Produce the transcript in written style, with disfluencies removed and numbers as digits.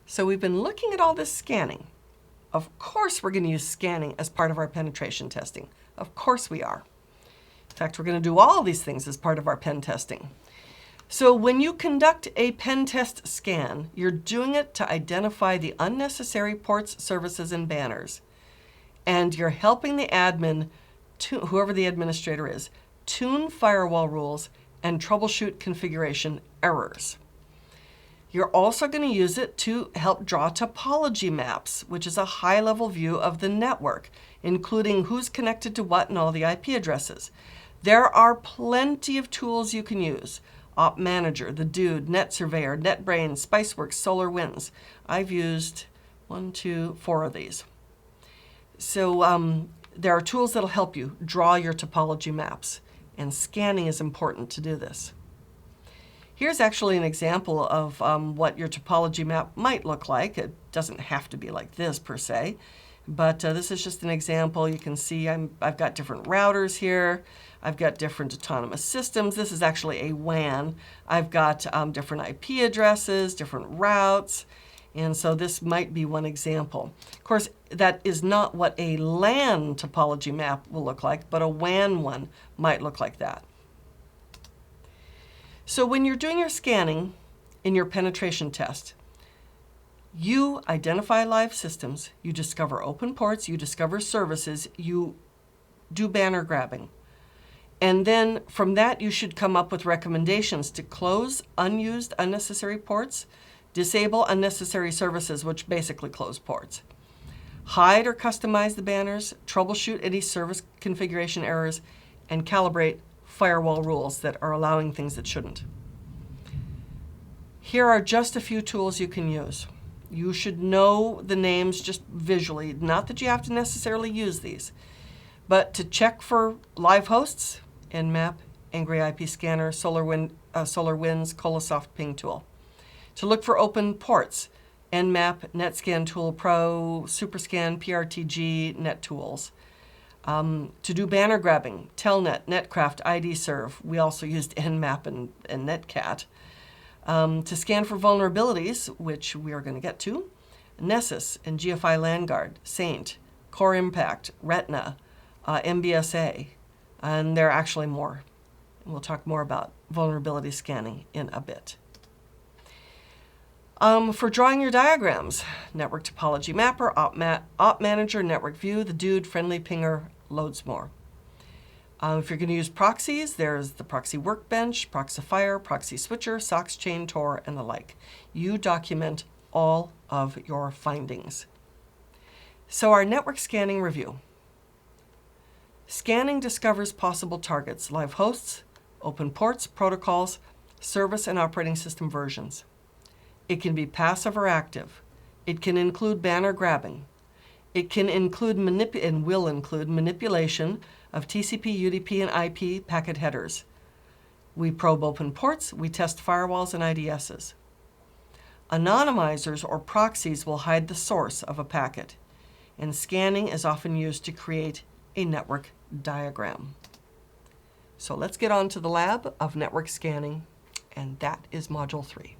So we've been looking at all this scanning. Of course we're going to use scanning as part of our penetration testing. Of course we are. In fact, we're going to do all these things as part of our pen testing. So when you conduct a pen test scan, you're doing it to identify the unnecessary ports, services, and banners. And you're helping the admin, whoever the administrator is, tune firewall rules and troubleshoot configuration errors. You're also going to use it to help draw topology maps, which is a high-level view of the network, including who's connected to what and all the IP addresses. There are plenty of tools you can use. Op Manager, The Dude, Net Surveyor, NetBrains, Spiceworks, SolarWinds. I've used 4 of these. So there are tools that'll help you draw your topology maps, and scanning is important to do this. Here's actually an example of what your topology map might look like. It doesn't have to be like this per se, but this is just an example. You can see I've got different routers here. I've got different autonomous systems. This is actually a WAN. I've got different IP addresses, different routes, and so this might be one example. Of course, that is not what a LAN topology map will look like, but a WAN one might look like that. So when you're doing your scanning in your penetration test, you identify live systems, you discover open ports, you discover services, you do banner grabbing. And then from that, you should come up with recommendations to close unused, unnecessary ports, disable unnecessary services, which basically close ports, hide or customize the banners, troubleshoot any service configuration errors, and calibrate firewall rules that are allowing things that shouldn't. Here are just a few tools you can use. You should know the names just visually, not that you have to necessarily use these, but to check for live hosts, Nmap, Angry IP Scanner, SolarWinds, Colosoft Ping Tool. To look for open ports, Nmap, NetScan Tool Pro, SuperScan, PRTG, NetTools. To do banner grabbing, Telnet, Netcraft, IDserve. We also used Nmap and Netcat. To scan for vulnerabilities, which we are going to get to, Nessus and GFI LandGuard, Saint, Core Impact, Retina, MBSA, and there are actually more. We'll talk more about vulnerability scanning in a bit. For drawing your diagrams, Network Topology Mapper, Op Manager, Network View, The Dude, Friendly Pinger, loads more. If you're going to use proxies, there's the Proxy Workbench, Proxifier, Proxy Switcher, SOCKS Chain, Tor, and the like. You document all of your findings. So our network scanning review. Scanning discovers possible targets, live hosts, open ports, protocols, service and operating system versions. It can be passive or active. It can include banner grabbing. It can include and will include manipulation of TCP, UDP, and IP packet headers. We probe open ports, we test firewalls and IDSs. Anonymizers or proxies will hide the source of a packet, and scanning is often used to create a network diagram. So let's get on to the lab of network scanning, and that is Module 3.